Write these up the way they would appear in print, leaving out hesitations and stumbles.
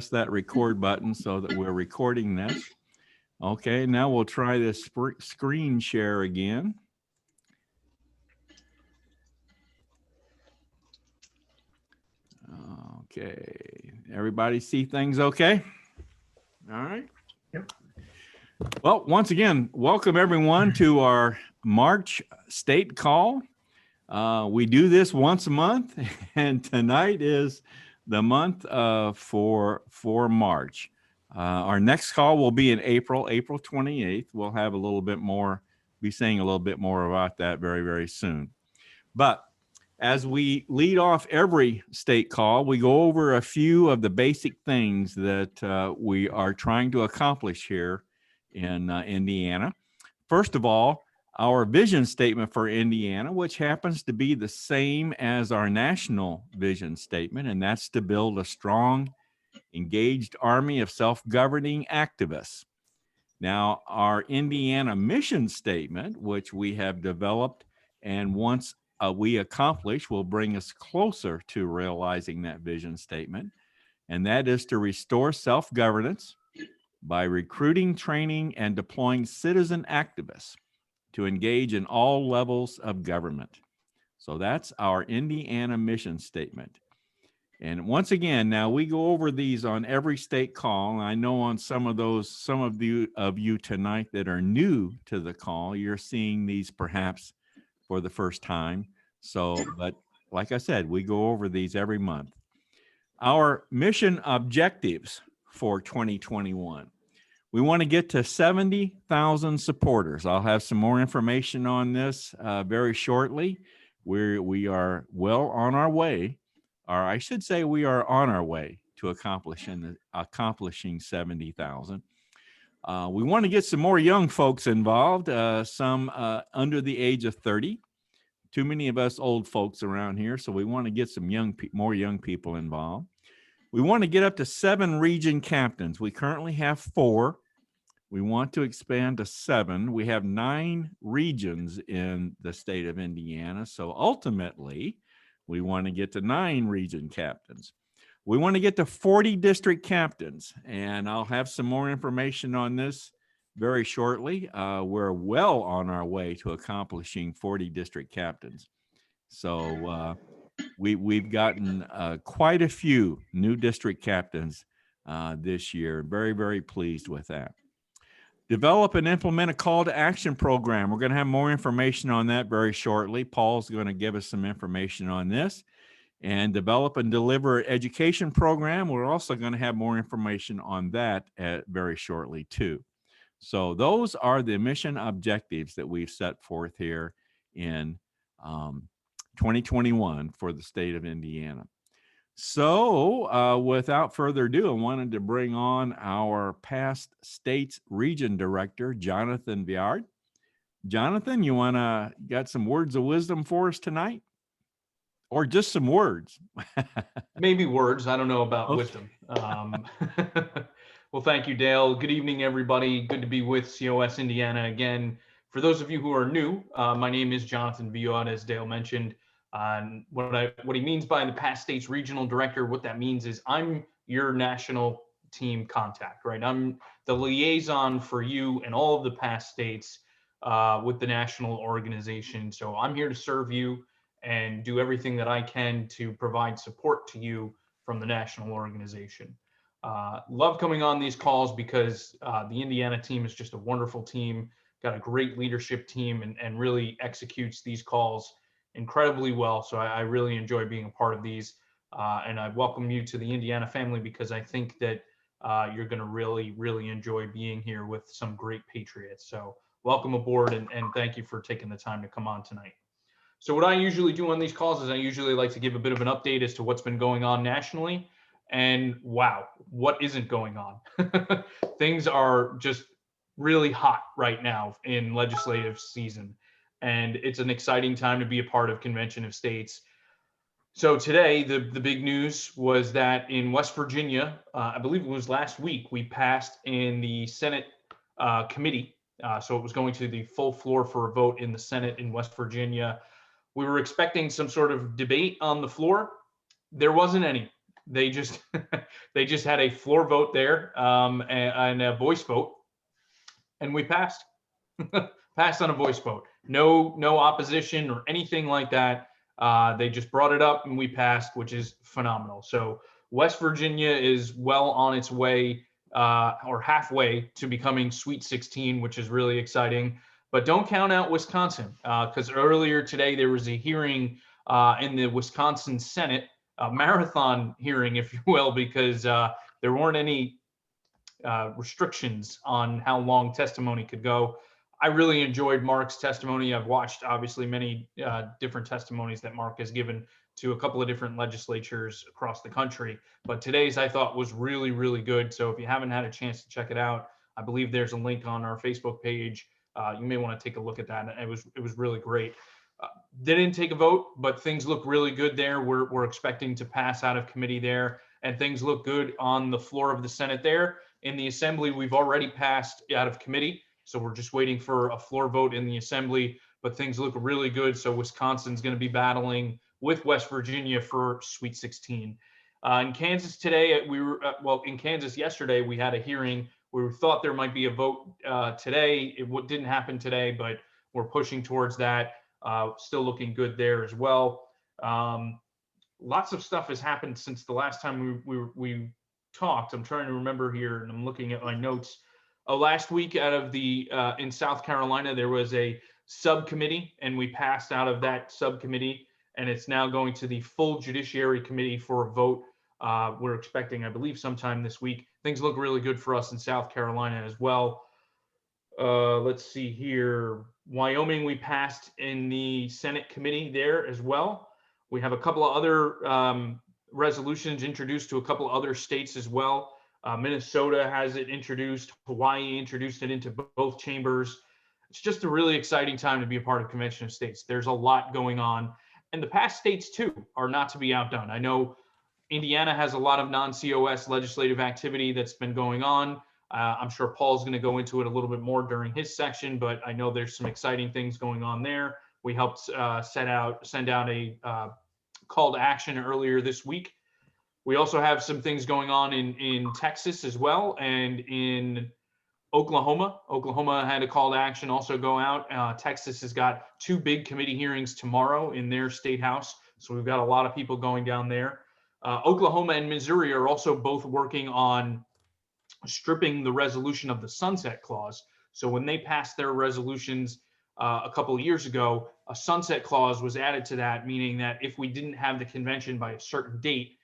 that record button so that we're recording this. Okay, now we'll try this screen share again. Okay, everybody see things okay? All right. Yep. Well, once again, welcome everyone to our March state call. We do this once a month, and tonight is the month for March. Our next call will be in April 28th. We'll have a little bit more, be saying a little bit more about that very, very soon. But as we lead off every state call, we go over a few of the basic things that we are trying to accomplish here in Indiana. First of all, our vision statement for Indiana, which happens to be the same as our national vision statement, and that's to build a strong, engaged army of self-governing activists. Now, our Indiana mission statement, which we have developed, and once we accomplish, will bring us closer to realizing that vision statement, and that is to restore self-governance by recruiting, training, and deploying citizen activists to engage in all levels of government. So that's our Indiana mission statement. And once again, now we go over these on every state call. I know on some of you tonight that are new to the call, you're seeing these perhaps for the first time. So, but like I said, we go over these every month. Our mission objectives for 2021. We want to get to 70,000 supporters. I'll have some more information on this very shortly. We are well on our way, or I should say we are on our way to accomplishing 70,000. We want to get some more young folks involved, some under the age of 30. Too many of us old folks around here, so we want to get some more young people involved. We want to get up to 7 region captains. We currently have 4. We want to expand to 7. We have 9 regions in the state of Indiana. So ultimately, we want to get to 9 region captains. We want to get to 40 district captains. And I'll have some more information on this very shortly. We're well on our way to accomplishing 40 district captains. So we've gotten quite a few new district captains this year. Very, very pleased with that. Develop and implement a call to action program. We're going to have more information on that very shortly. Paul's going to give us some information on this. And develop and deliver an education program. We're also going to have more information on that very shortly too. So those are the mission objectives that we've set forth here in 2021 for the state of Indiana. So without further ado, I wanted to bring on our past states region director, Jonathan Viard. Jonathan, you got some words of wisdom for us tonight? Or just some words? Maybe words. I don't know about wisdom. Well, thank you, Dale. Good evening, everybody. Good to be with COS Indiana again. For those of you who are new, my name is Jonathan Viard, as Dale mentioned. What he means by the past states regional director, what that means is I'm your national team contact, right? I'm the liaison for you and all of the past states with the national organization. So I'm here to serve you and do everything that I can to provide support to you from the national organization. Love coming on these calls because the Indiana team is just a wonderful team, got a great leadership team and really executes these calls incredibly well. So I really enjoy being a part of these. And I welcome you to the Indiana family because I think that you're going to really, really enjoy being here with some great Patriots. So welcome aboard and thank you for taking the time to come on tonight. So what I usually do on these calls is I usually like to give a bit of an update as to what's been going on nationally. And wow, what isn't going on? Things are just really hot right now in legislative season. And it's an exciting time to be a part of Convention of States. So today, the big news was that in West Virginia, I believe it was last week, we passed in the Senate committee. So it was going to the full floor for a vote in the Senate in West Virginia. We were expecting some sort of debate on the floor. There wasn't any. they just they just had a floor vote there, and a voice vote, and we passed. Passed on a voice vote. No opposition or anything like that. They just brought it up and we passed, which is phenomenal. So West Virginia is well on its way, or halfway, to becoming Sweet 16, which is really exciting. But don't count out Wisconsin, because earlier today there was a hearing in the Wisconsin Senate, a marathon hearing, if you will, because there weren't any restrictions on how long testimony could go. I really enjoyed Mark's testimony. I've watched obviously many different testimonies that Mark has given to a couple of different legislatures across the country, but today's I thought was really, really good. So if you haven't had a chance to check it out, I believe there's a link on our Facebook page. You may want to take a look at that. It was really great. Didn't take a vote, but things look really good there. We're expecting to pass out of committee there, and things look good on the floor of the Senate there. In the Assembly, we've already passed out of committee, so we're just waiting for a floor vote in the Assembly, but things look really good. So Wisconsin's going to be battling with West Virginia for Sweet 16. In Kansas today, in Kansas yesterday, we had a hearing where we thought there might be a vote today. It didn't happen today, but we're pushing towards that. Still looking good there as well. Lots of stuff has happened since the last time we talked. I'm trying to remember here, and I'm looking at my notes. Last week, out of the in South Carolina, there was a subcommittee, and we passed out of that subcommittee, and it's now going to the full Judiciary Committee for a vote. We're expecting, I believe, sometime this week. Things look really good for us in South Carolina as well. Let's see here. Wyoming, we passed in the Senate committee there as well. We have a couple of other resolutions introduced to a couple of other states as well. Minnesota has it introduced. Hawaii introduced it into both chambers. It's just a really exciting time to be a part of Convention of States. There's a lot going on. And the past states, too, are not to be outdone. I know Indiana has a lot of non-COS legislative activity that's been going on. I'm sure Paul's going to go into it a little bit more during his section, but I know there's some exciting things going on there. We helped send out a call to action earlier this week. We also have some things going on in Texas as well, and in Oklahoma. Oklahoma had a call to action also go out. Texas has got 2 big committee hearings tomorrow in their state house, so we've got a lot of people going down there. Oklahoma and Missouri are also both working on stripping the resolution of the sunset clause. So when they passed their resolutions a couple of years ago, a sunset clause was added to that, meaning that if we didn't have the convention by a certain date,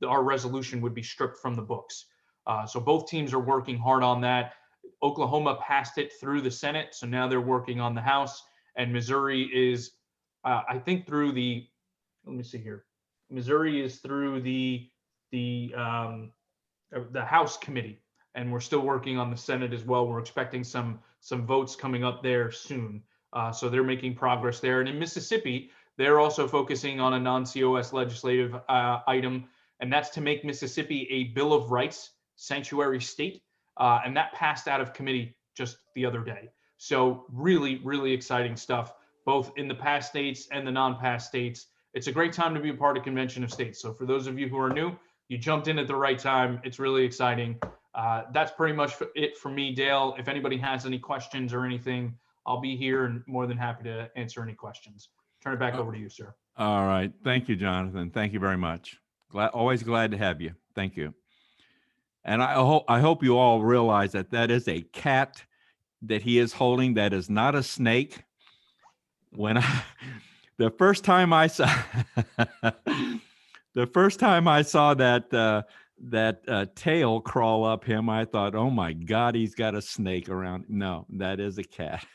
our resolution would be stripped from the books. So both teams are working hard on that. Oklahoma passed it through the Senate, so now they're working on the House, and Missouri is, I think, through the, let me see here. Missouri is through the House committee, and we're still working on the Senate as well. We're expecting some votes coming up there soon. So they're making progress there. And in Mississippi, they're also focusing on a non-COS legislative item, and that's to make Mississippi a Bill of Rights sanctuary state. And that passed out of committee just the other day. So really, really exciting stuff, both in the past states and the non-past states. It's a great time to be a part of Convention of States. So for those of you who are new, you jumped in at the right time. It's really exciting. That's pretty much it for me, Dale. If anybody has any questions or anything, I'll be here and more than happy to answer any questions. Turn it back over to you, sir. All right. Thank you, Jonathan. Thank you very much. Always glad to have you. Thank you. And I hope you all realize that that is a cat that he is holding. That is not a snake. The first time I saw that tail crawl up him, I thought, oh my God, he's got a snake around. No, that is a cat.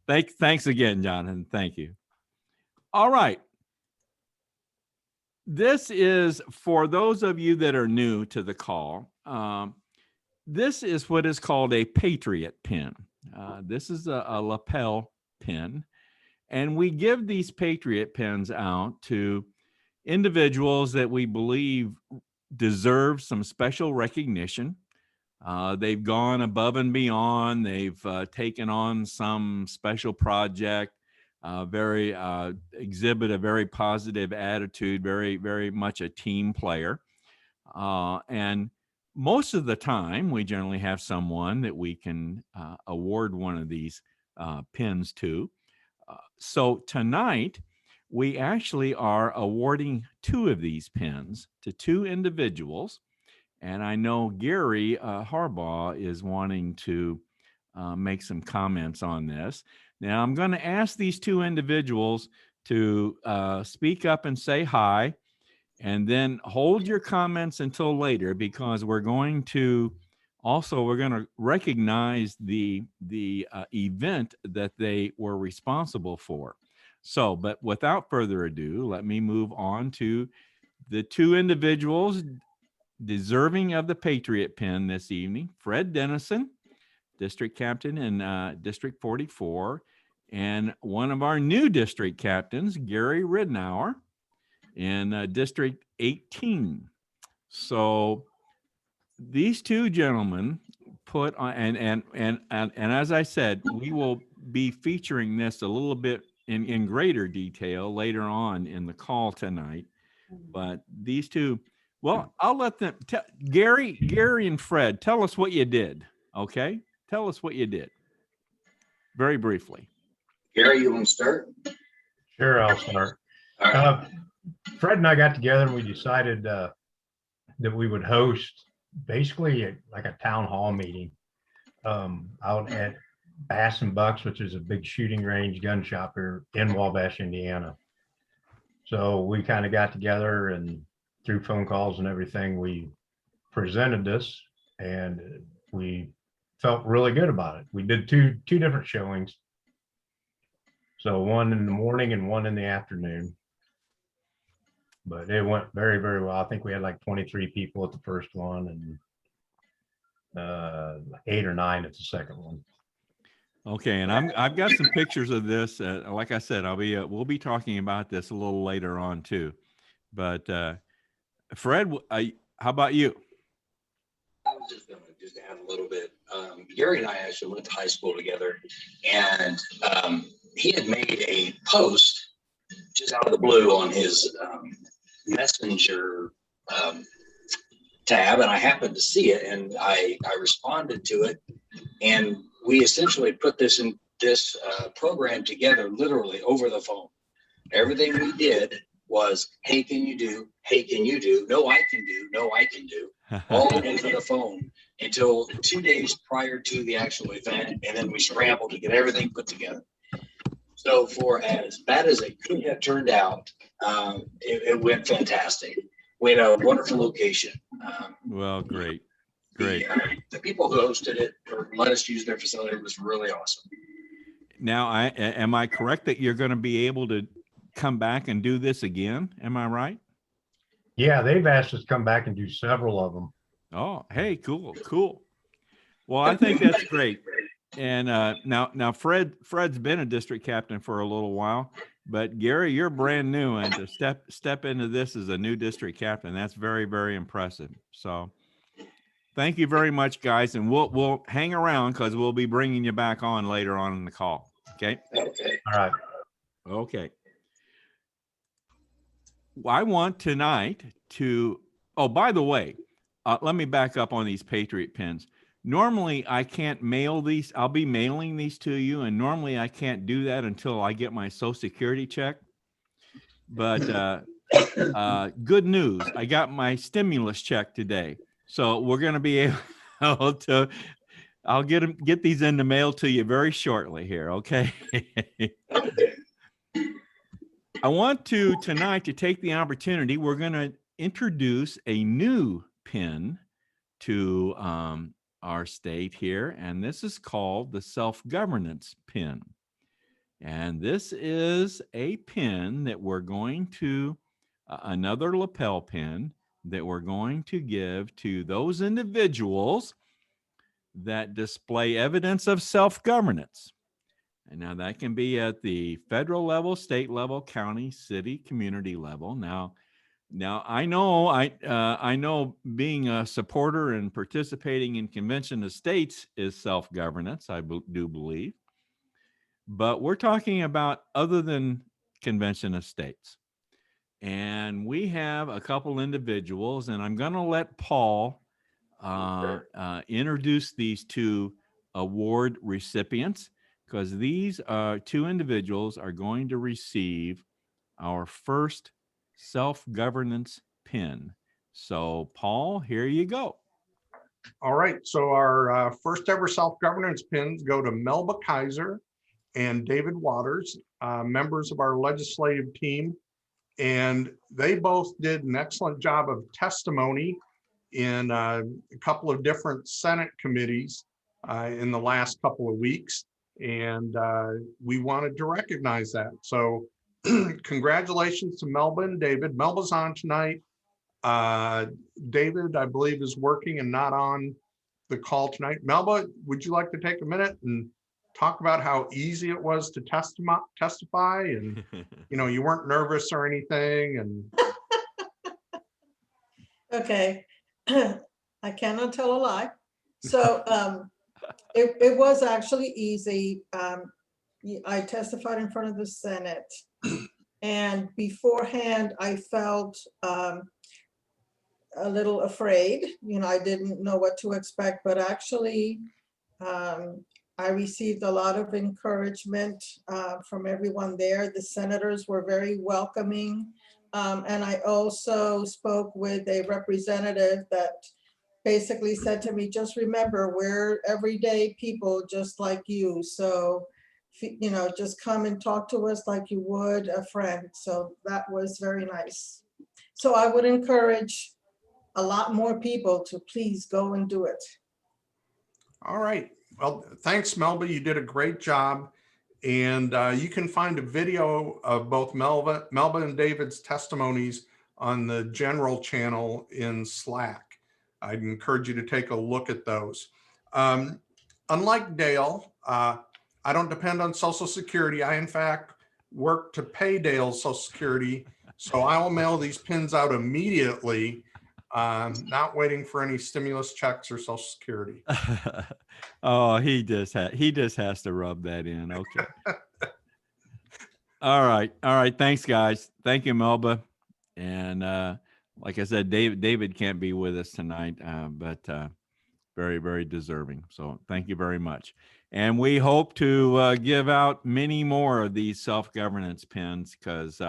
Thanks again, Jonathan. Thank you. All right. This is for those of you that are new to the call. This is what is called a Patriot pin. This is a lapel pin. And we give these Patriot pins out to individuals that we believe deserve some special recognition. They've gone above and beyond. They've taken on some special project. very exhibit a very positive attitude, very, very much a team player. And most of the time, we generally have someone that we can award one of these pins to. So tonight, we actually are awarding 2 of these pins to 2 individuals. And I know Gary Harbaugh is wanting to make some comments on this. Now, I'm going to ask these 2 individuals to speak up and say hi, and then hold your comments until later, because we're going to recognize the event that they were responsible for. So, but without further ado, let me move on to the 2 individuals deserving of the Patriot pin this evening: Fred Dennison, district captain in District 44, and one of our new district captains, Gary Ridnour, in District 18. So these 2 gentlemen put on, and as I said, we will be featuring this a little bit in greater detail later on in the call tonight. But these 2, well, I'll let them Gary and Fred, tell us what you did. Okay, tell us what you did very briefly. Gary, you want to start? Sure, I'll start. All right. Fred and I got together and we decided that we would host basically like a town hall meeting out at Bass and Bucks, which is a big shooting range, gun shop here in Wabash, Indiana. So we kind of got together, and through phone calls and everything, we presented this, and we felt really good about it. We did two different showings. So one in the morning and one in the afternoon. But it went very, very well. I think we had like 23 people at the first one and 8 or 9 at the second one. Okay, and I've got some pictures of this. Like I said, we'll be talking about this a little later on too. But Fred, how about you? I was just going to add a little bit. Gary and I actually went to high school together, and he had made a post just out of the blue on his messenger tab, and I happened to see it, and I responded to it, and we essentially put this program together literally over the phone. Everything we did was, hey, can you do? Hey, can you do? No, I can do. No, I can do. All over the phone until 2 days prior to the actual event, and then we scrambled to get everything put together. So for as bad as it could have turned out, it went fantastic. We had a wonderful location. Well, great. The people who hosted it or let us use their facility was really awesome. Now, am I correct that you're going to be able to come back and do this again? Am I right? Yeah, they've asked us to come back and do several of them. Oh, hey, cool. Well, I think that's great. And now Fred's been a district captain for a little while, but Gary, you're brand new, and to step into this as a new district captain, that's very, very impressive. So thank you very much, guys, and we'll hang around because we'll be bringing you back on later on in the call. Okay. Okay. All right. Okay. I want tonight to. Oh, by the way, let me back up on these Patriot pins. Normally, I can't mail these. I'll be mailing these to you, and normally I can't do that until I get my Social Security check. But good news, I got my stimulus check today, so we're going to be able to. I'll get these in the mail to you very shortly here. Okay. I want tonight to take the opportunity. We're going to introduce a new pin to our state here, and this is called the self-governance pin. And this is a pin that we're going to, another lapel pin that we're going to give to those individuals that display evidence of self-governance. And now that can be at the federal level, state level, county, city, community level. Now I know being a supporter and participating in Convention of States is self-governance, I do believe. but we're talking about other than Convention of States. And we have a couple individuals, and I'm going to let Paul introduce these two award recipients, because these two individuals are going to receive our first self-governance pin. So, Paul, here you go. All right, so our first ever self-governance pins go to Melba Kaiser and David Waters, members of our legislative team. And they both did an excellent job of testimony in a couple of different Senate committees in the last couple of weeks. And we wanted to recognize that. So congratulations to Melba and David. Melba's on tonight. David, I believe, is working and not on the call tonight. Melba, would you like to take a minute and talk about how easy it was to testify, and you weren't nervous or anything? And okay, I cannot tell a lie. So it was actually easy. I testified in front of the Senate, and beforehand I felt a little afraid. I didn't know what to expect, but actually I received a lot of encouragement from everyone there. The senators were very welcoming. And I also spoke with a representative that basically said to me, just remember, we're everyday people just like you. So, just come and talk to us like you would a friend. So that was very nice. So I would encourage a lot more people to please go and do it. all right. Well, thanks, Melba. You did a great job. And you can find a video of both Melba and David's testimonies on the general channel in Slack. I'd encourage you to take a look at those. Unlike Dale, I don't depend on Social Security. I, in fact, work to pay Dale's Social Security. So I will mail these pins out immediately, not waiting for any stimulus checks or Social Security. Oh, he just has to rub that in. Okay. All right. Thanks, guys. Thank you, Melba. And like I said, David can't be with us tonight, but very, very deserving. So thank you very much. And we hope to give out many more of these self-governance pins, because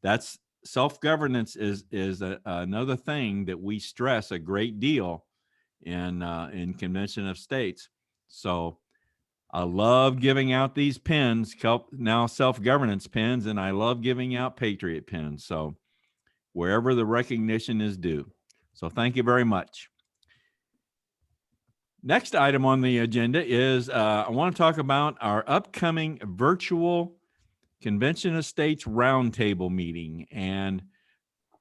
that's self-governance is another thing that we stress a great deal in Convention of States. So I love giving out these pins, now self-governance pins, and I love giving out Patriot pins. So wherever the recognition is due. So thank you very much. Next item on the agenda is I want to talk about our upcoming virtual Convention of States Roundtable meeting. And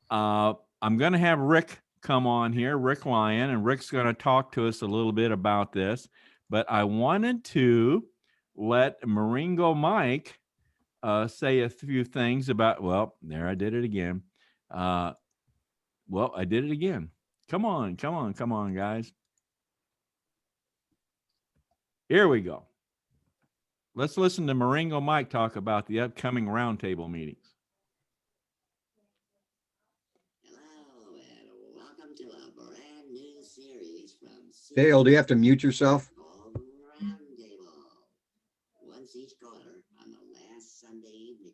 I'm going to have Rick come on here, Rick Lyon, and Rick's going to talk to us a little bit about this. But I wanted to let Maringo Mike say a few things about, well, there I did it again. I did it again. Come on, guys. Here we go. Let's listen to Maringo Mike talk about the upcoming roundtable meetings. Hello, and welcome to a brand new series from Dale, do you have to mute yourself? Roundtable. Once each quarter on the last Sunday evening.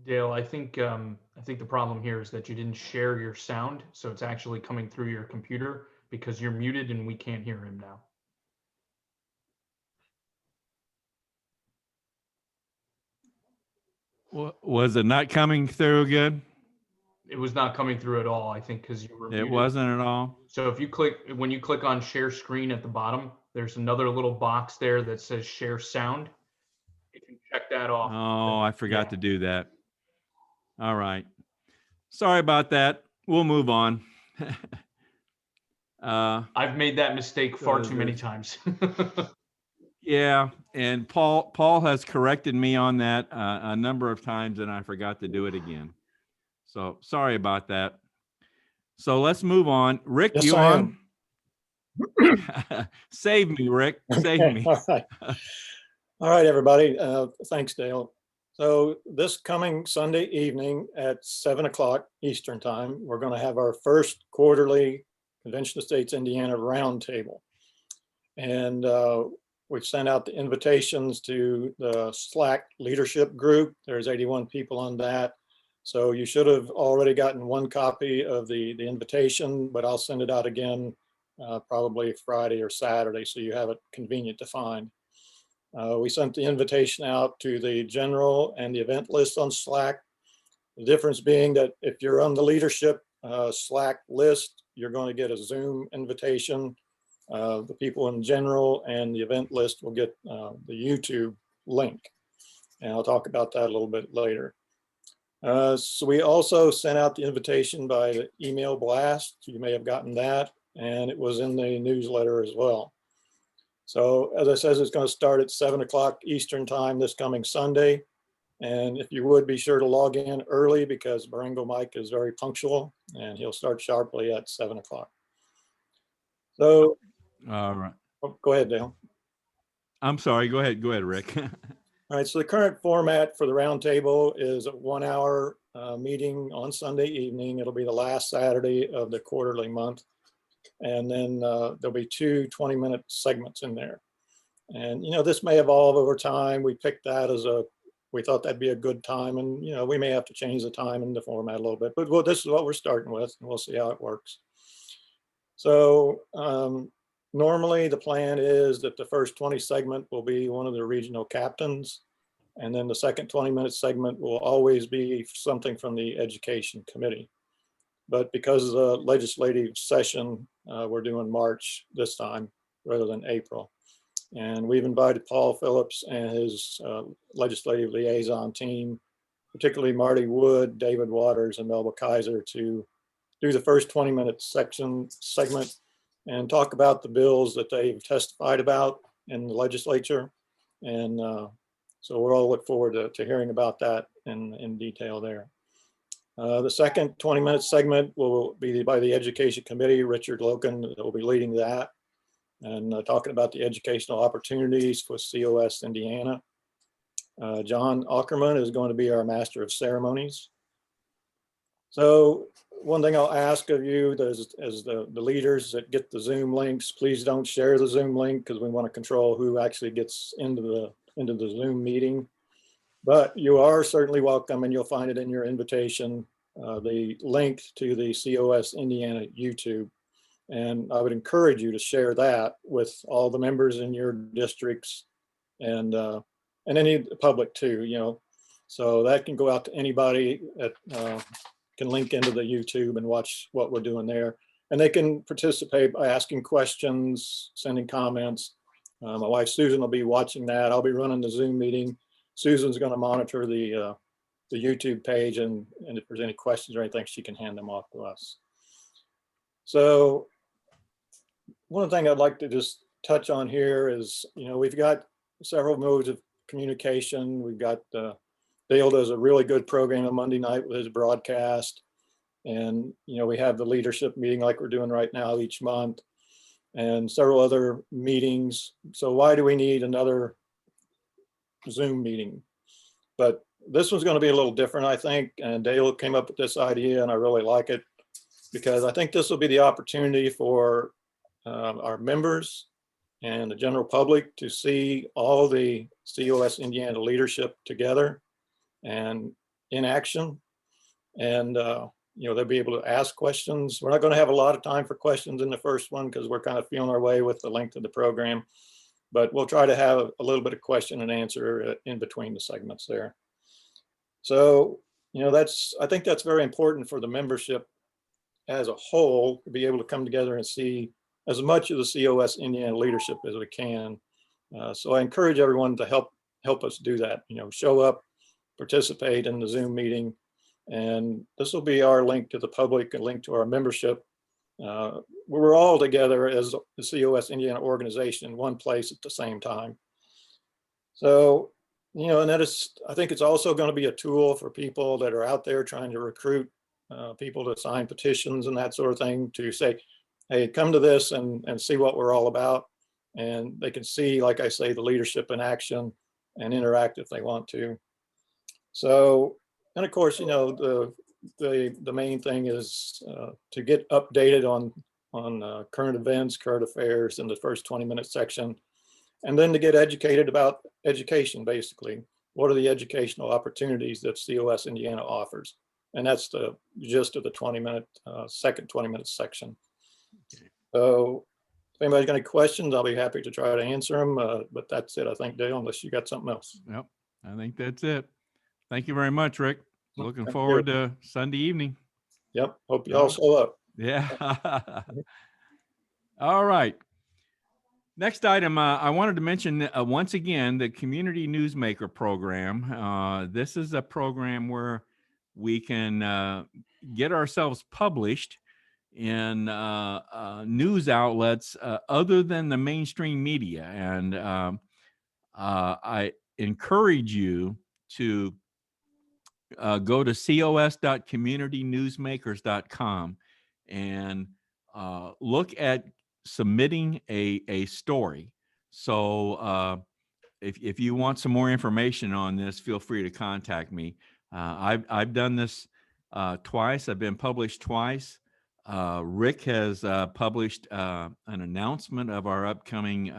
Dale, I think the problem here is that you didn't share your sound, so it's actually coming through your computer because you're muted and we can't hear him now. Was it not coming through good? It was not coming through at all, I think, because you were muted. It wasn't at all. So when you click on share screen at the bottom, there's another little box there that says share sound. You can check that off. Oh, I forgot to do that. All right. Sorry about that. We'll move on. I've made that mistake far too many times. Yeah, and Paul has corrected me on that a number of times, and I forgot to do it again. So sorry about that. So let's move on. Rick, Yes, you I on? Save me, Rick. Save me. All right. All right, everybody. Thanks, Dale. So this coming Sunday evening at 7 o'clock Eastern Time, we're going to have our first quarterly Convention of States Indiana Roundtable. And we've sent out the invitations to the Slack leadership group. There's 81 people on that. So you should have already gotten one copy of the invitation, but I'll send it out again probably Friday or Saturday, so you have it convenient to find. We sent the invitation out to the general and the event list on Slack. The difference being that if you're on the leadership Slack list, you're going to get a Zoom invitation. The people in general and the event list will get the YouTube link. And I'll talk about that a little bit later. So we also sent out the invitation by the email blast. You may have gotten that, and it was in the newsletter as well. So as I said, it's going to start at 7 o'clock Eastern Time this coming Sunday. And if you would, be sure to log in early because Baringo Mike is very punctual and he'll start sharply at 7 o'clock. So, All right. go ahead, Dale. I'm sorry. Go ahead. Go ahead, Rick. All right, so the current format for the roundtable is a 1 hour meeting on Sunday evening. It'll be the last Saturday of the quarterly month. And then there'll be 2 20-minute segments in there. And, you know, this may evolve over time. We picked that as we thought that'd be a good time. And, you know, we may have to change the time and the format a little bit, but this is what we're starting with and we'll see how it works. So normally the plan is that the first 20 segment will be one of the regional captains. And then the second 20-minute segment will always be something from the education committee. But because of the legislative session, we're doing March this time rather than April. And we've invited Paul Phillips and his legislative liaison team, particularly Marty Wood, David Waters, and Melba Kaiser, to do the first 20-minute segment and talk about the bills that they've testified about in the legislature. And so we'll all look forward to hearing about that in detail there. The second 20-minute segment will be by the Education Committee. Richard Loken will be leading that and talking about the educational opportunities for COS Indiana. John Ackerman is going to be our Master of Ceremonies. So one thing I'll ask of you as the leaders that get the Zoom links, please don't share the Zoom link because we want to control who actually gets into the Zoom meeting. But you are certainly welcome, and you'll find it in your invitation, the link to the COS Indiana YouTube. And I would encourage you to share that with all the members in your districts and any public too, you know. So that can go out to anybody that can link into the YouTube and watch what we're doing there. And they can participate by asking questions, sending comments. My wife Susan will be watching that. I'll be running the Zoom meeting. Susan's going to monitor the YouTube page, and if there's any questions or anything, she can hand them off to us. So one thing I'd like to just touch on here is, you know, we've got several modes of communication. We've got Dale does a really good program on Monday night with his broadcast. And, you know, we have the leadership meeting like we're doing right now each month and several other meetings. So why do we need another Zoom meeting? But this one's going to be a little different, I think. And Dale came up with this idea and I really like it because I think this will be the opportunity for our members and the general public to see all the COS Indiana leadership together and in action. And, you know, they'll be able to ask questions. We're not going to have a lot of time for questions in the first one because we're kind of feeling our way with the length of the program, but we'll try to have a little bit of question and answer in between the segments there. So, you know, I think that's very important for the membership as a whole to be able to come together and see as much of the COS Indiana leadership as we can. So I encourage everyone to help us do that, you know, show up, participate in the Zoom meeting. And this will be our link to the public, a link to our membership. We're all together as the COS Indiana organization in one place at the same time. So, and that is, I think it's also going to be a tool for people that are out there trying to recruit people to sign petitions and that sort of thing, to say, hey, come to this and see what we're all about. And they can see, like I say, the leadership in action and interact if they want to. So, and of course, the main thing is to get updated on current events, current affairs in the first 20-minute section, and then to get educated about education, basically. What are the educational opportunities that COS Indiana offers? And that's the gist of the 20-minute, second 20-minute section. So if anybody's got any questions, I'll be happy to try to answer them. But that's it, I think, Dale, unless you got something else. Yep, I think that's it. Thank you very much, Rick. Looking Thank forward you. to Sunday evening. Yep, hope you all show up. Yeah. All right. Next item, I wanted to mention once again the Community Newsmaker program. This is a program where we can get ourselves published in news outlets other than the mainstream media. And I encourage you to go to cos.communitynewsmakers.com and look at submitting a story. So if you want some more information on this, feel free to contact me. I've done this twice. I've been published twice. Rick has published an announcement of our upcoming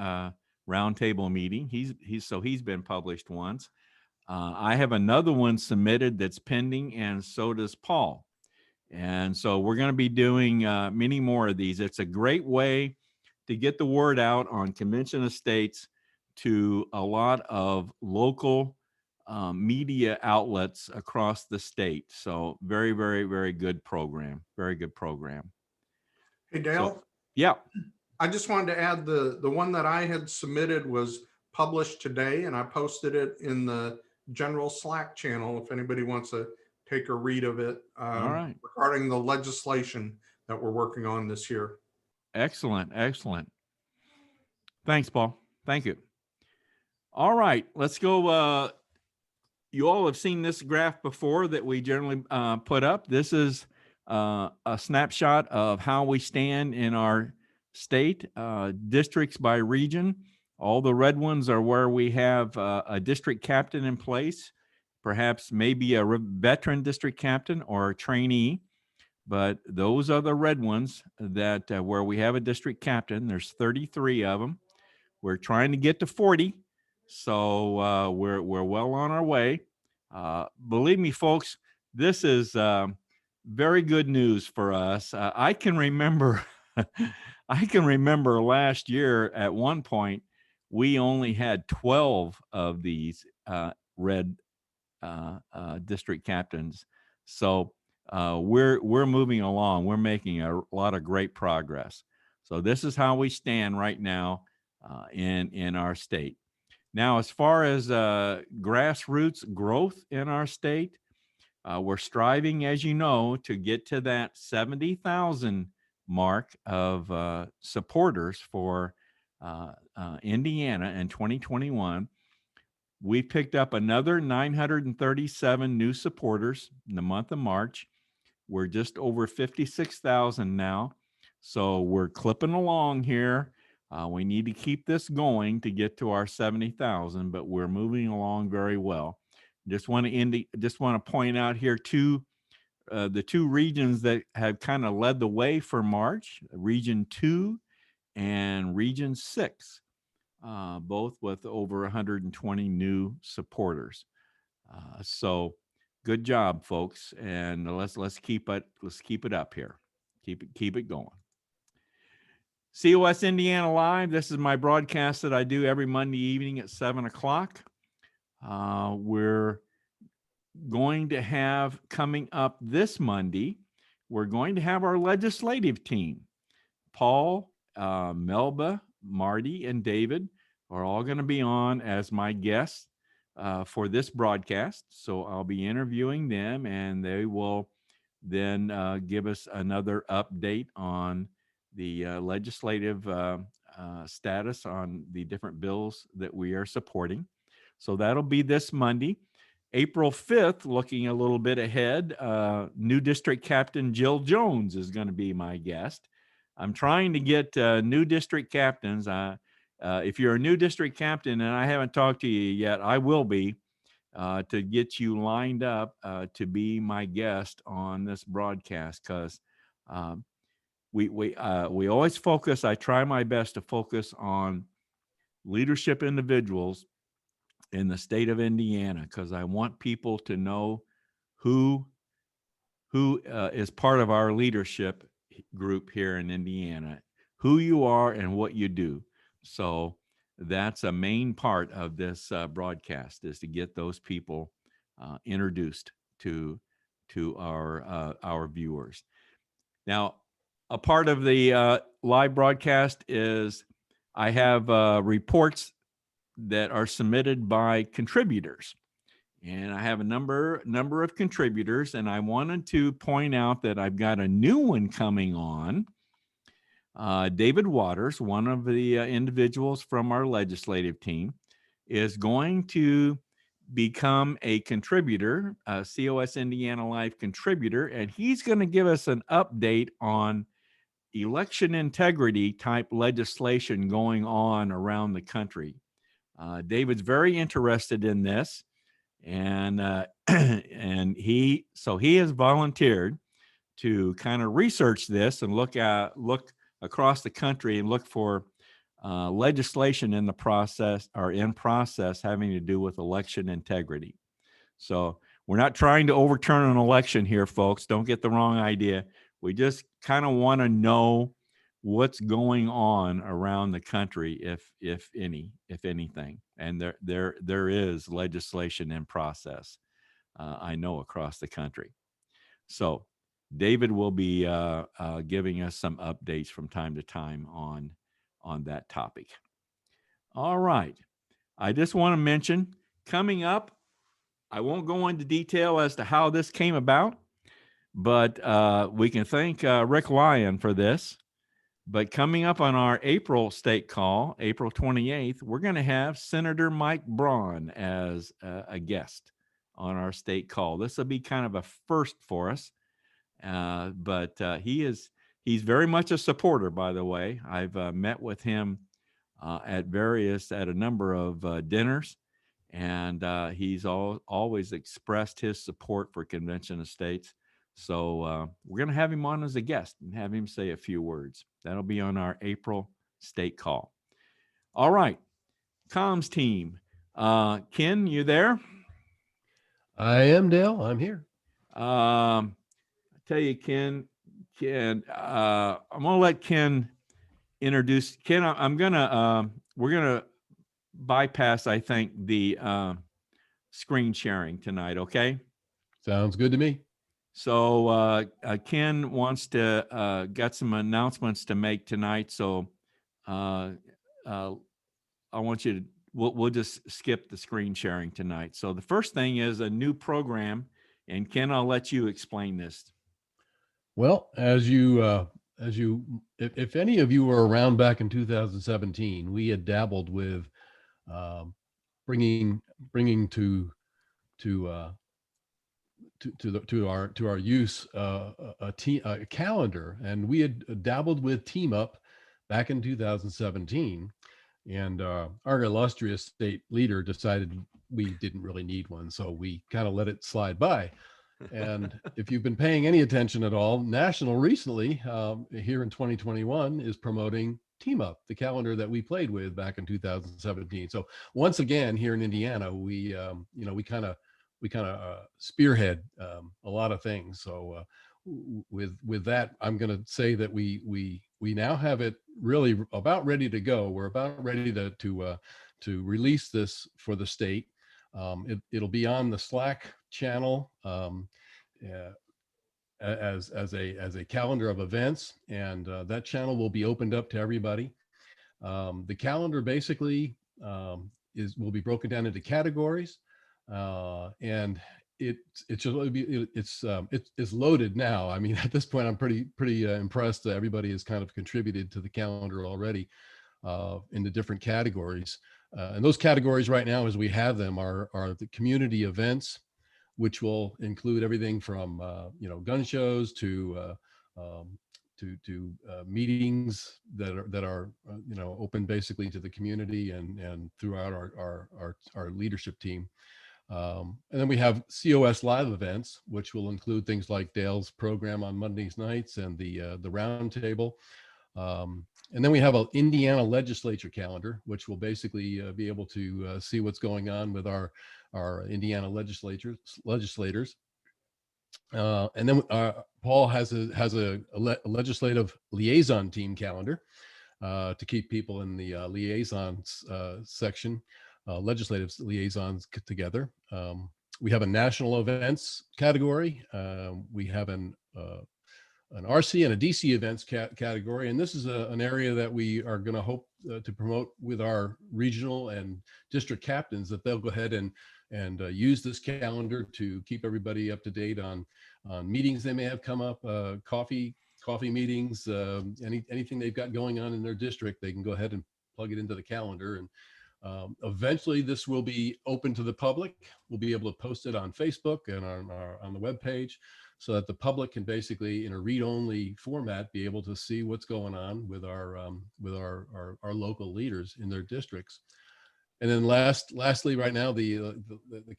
roundtable meeting. He's been published once. I have another one submitted that's pending, and so does Paul. And so we're going to be doing many more of these. It's a great way to get the word out on Convention Estates to a lot of local media outlets across the state. So very, very, very good program. Very good program. Hey, Dale. So, yeah. I just wanted to add the one that I had submitted was published today, and I posted it in the general Slack channel if anybody wants to take a read of it All right. regarding the legislation that we're working on this year. Excellent. Excellent. Thanks, Paul. Thank you. All right, let's go. You all have seen this graph before that we generally put up. This is a snapshot of how we stand in our state, districts by region. All the red ones are where we have a district captain in place, perhaps maybe a veteran district captain or a trainee. But those are the red ones that where we have a district captain. There's 33 of them. We're trying to get to 40. So we're well on our way. Believe me, folks, this is very good news for us. I can remember last year at one point, we only had 12 of these red district captains. So we're moving along. We're making a lot of great progress. So this is how we stand right now in our state. Now, as far as grassroots growth in our state, we're striving, as you know, to get to that 70,000 mark of supporters for Indiana in 2021. We picked up another 937 new supporters in the month of March. We're just over 56,000 now. So we're clipping along here. We need to keep this going to get to our 70,000, but we're moving along very well. Just want to point out here the two regions that have kind of led the way for March, Region 2 and Region 6, both with over 120 new supporters. So good job, folks, and let's keep it up here. Keep it going. COS Indiana Live. This is my broadcast that I do every Monday evening at 7 o'clock. We're going to have coming up this Monday, we're going to have our legislative team. Paul, Melba, Marty, and David are all going to be on as my guests for this broadcast. So I'll be interviewing them, and they will then give us another update on the legislative status on the different bills that we are supporting. So that'll be this Monday. April 5th, looking a little bit ahead, new district captain Jill Jones is going to be my guest. I'm trying to get new district captains. If you're a new district captain and I haven't talked to you yet, I will be to get you lined up to be my guest on this broadcast, because we always focus. I try my best to focus on leadership individuals in the state of Indiana, because I want people to know who is part of our leadership group here in Indiana, who you are and what you do. So that's a main part of this broadcast, is to get those people introduced to our viewers. Now, a part of the live broadcast is I have reports that are submitted by contributors. And I have a number of contributors, and I wanted to point out that I've got a new one coming on. David Waters, one of the individuals from our legislative team, is going to become a contributor, a COS Indiana Live contributor, and he's going to give us an update on election integrity type legislation going on around the country. David's very interested in this, and and he has volunteered to kind of research this and look across the country and look for legislation in process having to do with election integrity. So we're not trying to overturn an election here, folks. Don't get the wrong idea. We just kind of want to know what's going on around the country, if anything. And there is legislation in process, I know, across the country. So David will be giving us some updates from time to time on that topic. All right. I just want to mention, coming up, I won't go into detail as to how this came about, but we can thank Rick Lyon for this. But coming up on our April state call, April 28th, we're going to have Senator Mike Braun as a guest on our state call. This will be kind of a first for us, but he's very much a supporter, by the way. I've met with him at a number of dinners, and he's always expressed his support for Convention of States. So we're going to have him on as a guest and have him say a few words. That'll be on our April state call. All right, comms team. Ken, you there? I am, Dale. I'm here. I tell you, Ken, I'm going to let Ken introduce. Ken, we're going to bypass, I think, the screen sharing tonight, okay? Sounds good to me. So Ken wants to got some announcements to make tonight. So I want you to, we'll just skip the screen sharing tonight. So the first thing is a new program, and Ken, I'll let you explain this. Well, if any of you were around back in 2017, we had dabbled with bringing to our use a calendar, and we had dabbled with Team Up back in 2017, and our illustrious state leader decided we didn't really need one, so we kind of let it slide by. And if you've been paying any attention at all, National recently here in 2021 is promoting Team Up, the calendar that we played with back in 2017. So once again here in Indiana, we kind of spearhead a lot of things. So with that, I'm going to say that we now have it really about ready to go. We're about ready to release this for the state. It'll be on the Slack channel as a calendar of events, and that channel will be opened up to everybody. The calendar basically will be broken down into categories. And it's loaded now. I mean, at this point, I'm pretty impressed that everybody has kind of contributed to the calendar already in the different categories. And those categories right now, as we have them, are the community events, which will include everything from gun shows to meetings that are open basically to the community and throughout our leadership team. And then we have COS live events, which will include things like Dale's program on Mondays nights and the roundtable. And then we have an Indiana legislature calendar, which will basically be able to see what's going on with our Indiana legislators. And then Paul has a legislative liaison team calendar to keep people in the liaisons section, legislative liaisons together. We have a national events category. We have an RC and a DC events category. And this is an area that we are going to hope to promote with our regional and district captains, that they'll go ahead and use this calendar to keep everybody up to date on meetings they may have come up, coffee meetings, anything they've got going on in their district. They can go ahead and plug it into the calendar. And eventually this will be open to the public. We'll be able to post it on Facebook and on the webpage, so that the public can basically, in a read-only format, be able to see what's going on with our local leaders in their districts. And then lastly, right now, the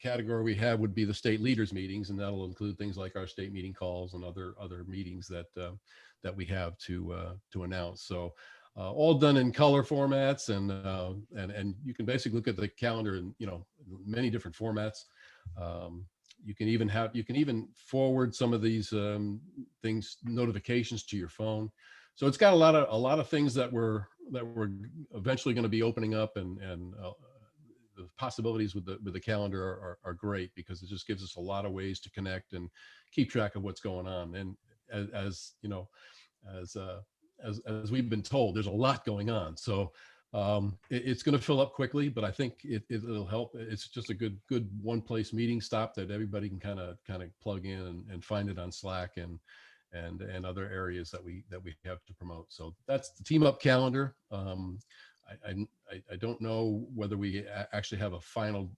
category we have would be the state leaders meetings, and that'll include things like our state meeting calls and other meetings that we have to announce. So all done in color formats, and you can basically look at the calendar in many different formats. You can even forward some of these notifications to your phone. So it's got a lot of things that we're eventually going to be opening up, and the possibilities with the calendar are great, because it just gives us a lot of ways to connect and keep track of what's going on. And as we've been told, there's a lot going on. So it's going to fill up quickly, but I think it'll help. It's just a good one place meeting stop that everybody can kind of plug in and find it on Slack and other areas that we have to promote. So that's the Team Up calendar. I don't know whether we actually have a final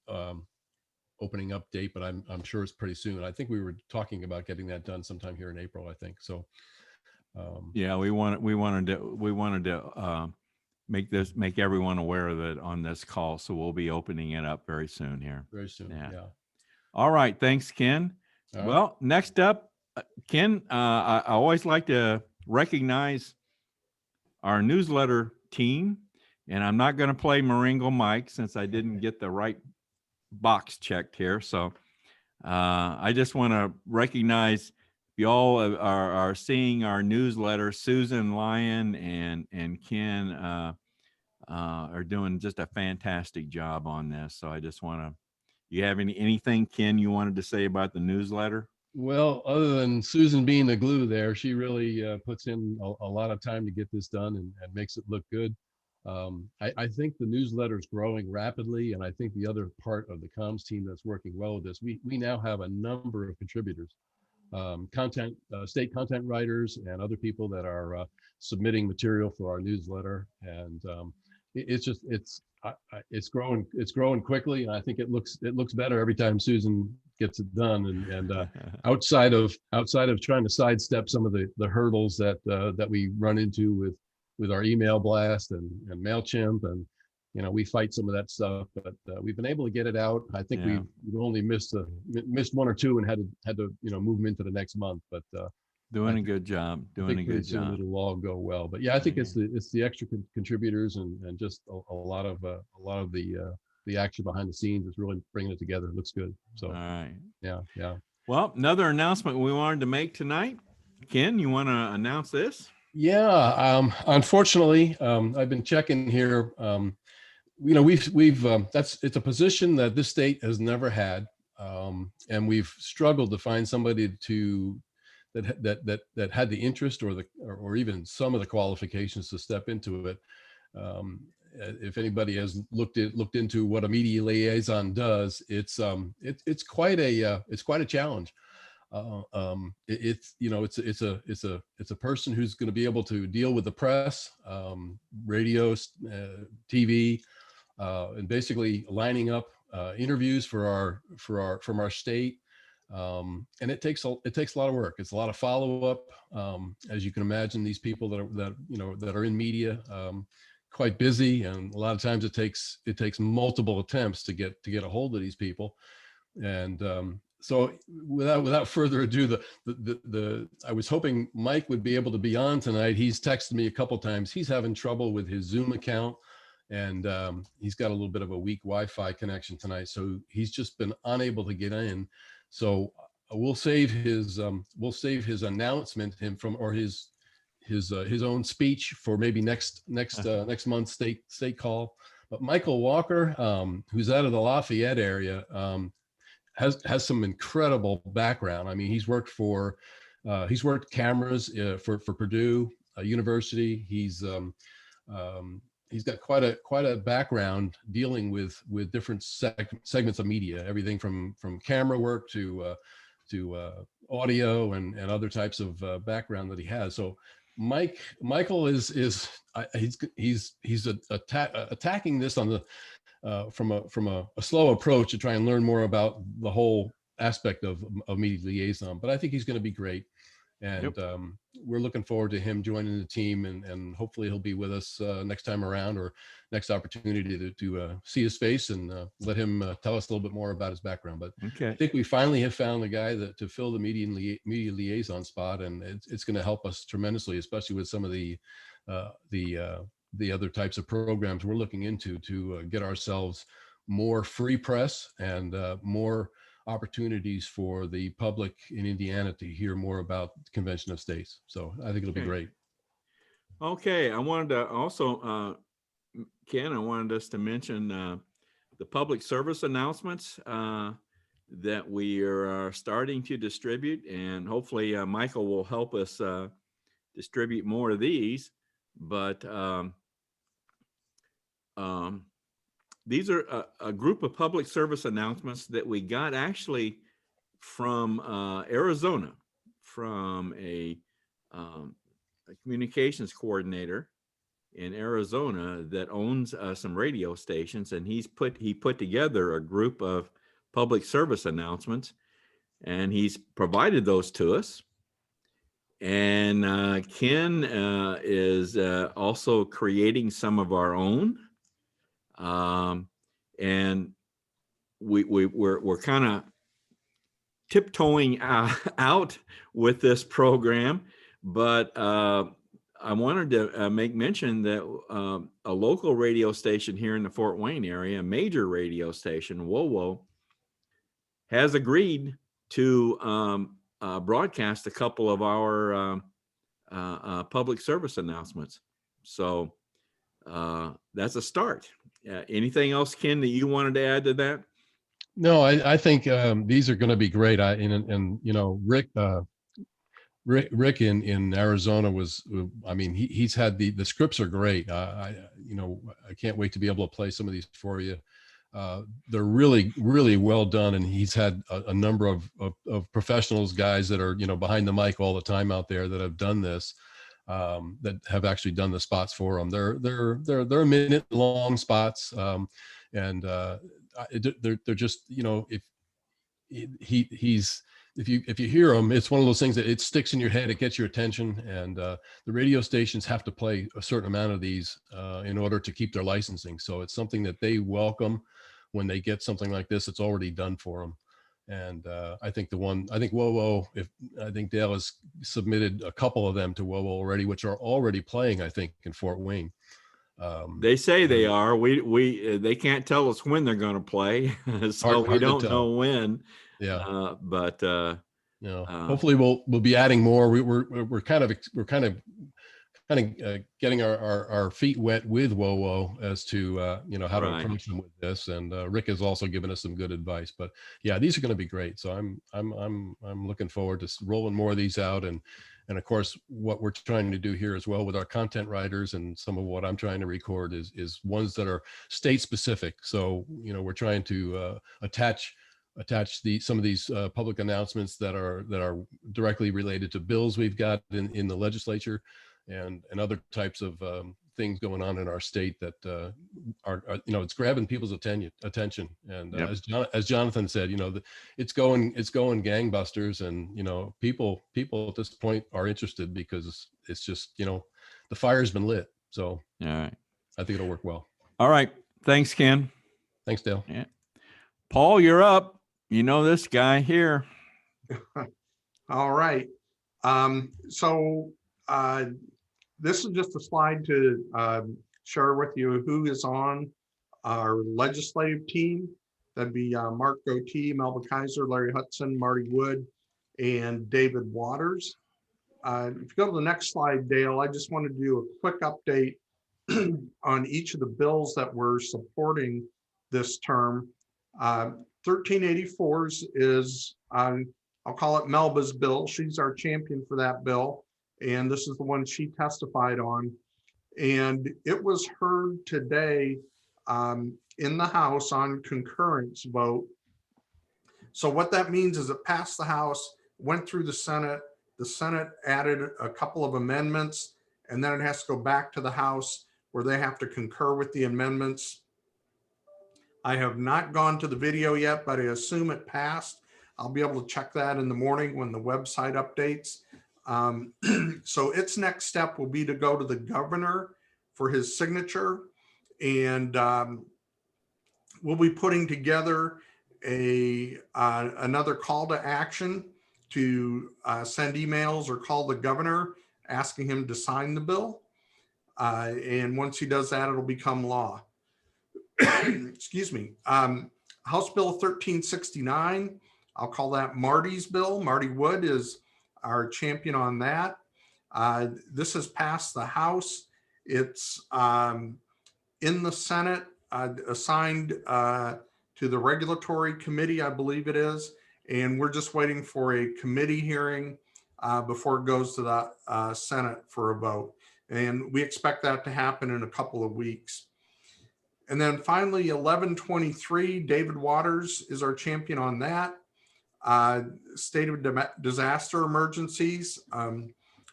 opening up date, but I'm sure it's pretty soon. I think we were talking about getting that done sometime here in April, I think. So yeah, we wanted to make everyone aware of it on this call. So we'll be opening it up very soon here. Very soon. Yeah. All right. Thanks, Ken. All right. Well, next up, Ken, I always like to recognize our newsletter team, and I'm not going to play Maringo Mike since I didn't get the right box checked here. So I just want to recognize y'all are seeing our newsletter. Susan Lyon and Ken are doing just a fantastic job on this. So I just want to, you have anything, Ken, you wanted to say about the newsletter? Well, other than Susan being the glue there, she really puts in a lot of time to get this done and makes it look good. I think the newsletter is growing rapidly, and I think the other part of the comms team that's working well with this, we now have a number of contributors, state content writers and other people that are submitting material for our newsletter, and it's growing quickly, and I think it looks better every time Susan gets it done. And outside of trying to sidestep some of the hurdles that we run into with our email blast and MailChimp, and we fight some of that stuff, but we've been able to get it out. I think we've only missed one or two and had to move them into the next month, but doing a good job. It'll all go well. But yeah, I think it's the extra contributors and just a lot of the action behind the scenes is really bringing it together. It looks good. So all right. Yeah. Well, another announcement we wanted to make tonight. Ken, you want to announce this? Yeah. Unfortunately, I've been checking here. It's a position that this state has never had, and we've struggled to find somebody that had the interest or even some of the qualifications to step into it. If anybody has looked into what a media liaison does, it's quite a challenge. It's a person who's going to be able to deal with the press, radio, TV, and basically lining up interviews from our state. And it takes a lot of work. It's a lot of follow-up. As you can imagine, these people that are in media, quite busy, and a lot of times it takes multiple attempts to get a hold of these people. And so without further ado, I was hoping Mike would be able to be on tonight. He's texted me a couple times. He's having trouble with his Zoom account, and he's got a little bit of a weak Wi-Fi connection tonight, so he's just been unable to get in. So we'll save his announcement, his own speech for maybe next month's state call. But Michael Walker, who's out of the Lafayette area, has some incredible background. I mean, he's worked cameras for Purdue University. He's got quite a background dealing with different segments of media, everything from camera work to audio and other types of background that he has. So Michael is attacking this on the from a slow approach to try and learn more about the whole aspect of media liaison. But I think he's going to be great. And we're looking forward to him joining the team, and hopefully he'll be with us next time around, or next opportunity to see his face and let him tell us a little bit more about his background. But Okay. I think we finally have found the guy to fill the media liaison spot, and it's going to help us tremendously, especially with some of the other types of programs we're looking into to get ourselves more free press and more opportunities for the public in Indiana to hear more about the Convention of States. So I think it'll be great. Okay, I wanted to also, Ken, I wanted us to mention the public service announcements that we are starting to distribute, and hopefully Michael will help us distribute more of these. But these are a group of public service announcements that we got actually from Arizona, from a communications coordinator in Arizona that owns some radio stations, and he put together a group of public service announcements, and he's provided those to us. And Ken is also creating some of our own. And we're kind of tiptoeing out with this program, but I wanted to make mention that a local radio station here in the Fort Wayne area, a major radio station, WOWO, has agreed to broadcast a couple of our public service announcements. So that's a start. Anything else, Ken, that you wanted to add to that? No, I think these are going to be great. And you know, Rick in Arizona was, I mean, he's had the scripts are great. I can't wait to be able to play some of these for you. They're really, really well done. And he's had a number of professionals, guys that are, behind the mic all the time out there that have done this. That have actually done the spots for them. They're a minute long spots, and they're just, if you hear them, it's one of those things that it sticks in your head, it gets your attention, and the radio stations have to play a certain amount of these in order to keep their licensing. So it's something that they welcome when they get something like this. It's already done for them. And I think WOWO, I think Dale has submitted a couple of them to WOWO already, which are already playing, I think, in Fort Wayne. They say they are. They can't tell us when they're going to play, so we don't know when. Yeah. But hopefully we'll be adding more. We're kind of getting our feet wet with WOWO as to how to approach them with this, and Rick has also given us some good advice. But yeah, these are going to be great. So I'm looking forward to rolling more of these out, and of course what we're trying to do here as well with our content writers, and some of what I'm trying to record is ones that are state specific. So we're trying to attach some of these public announcements that are directly related to bills we've got in the legislature, and other types of things going on in our state that it's grabbing people's attention. And Yep. as Jonathan said, it's going gangbusters, and people at this point are interested because it's just the fire's been lit. So All right. I think it'll work well. All right. Thanks, Ken. Thanks, Dale. Yeah. Paul, you're up. You know this guy here. All right. So this is just a slide to share with you who is on our legislative team. That'd be Mark Goatee, Melba Kaiser, Larry Hudson, Marty Wood, and David Waters. If you go to the next slide, Dale, I just want to do a quick update on each of the bills that we're supporting this term. 1384s is, I'll call it Melba's bill. She's our champion for that bill. And this is the one she testified on. And it was heard today in the House on concurrence vote. So what that means is it passed the House, went through the Senate. The Senate added a couple of amendments, and then it has to go back to the House where they have to concur with the amendments. I have not gone to the video yet, but I assume it passed. I'll be able to check that in the morning when the website updates. So its next step will be to go to the governor for his signature. And we'll be putting together another call to action to send emails or call the governor asking him to sign the bill. And once he does that, it'll become law. Excuse me. House Bill 1369, I'll call that Marty's bill. Marty Wood is our champion on that. This has passed the House. It's in the Senate, assigned to the Regulatory Committee, I believe it is. And we're just waiting for a committee hearing before it goes to the Senate for a vote. And we expect that to happen in a couple of weeks. And then finally, 1123, David Waters is our champion on that. State of disaster emergencies.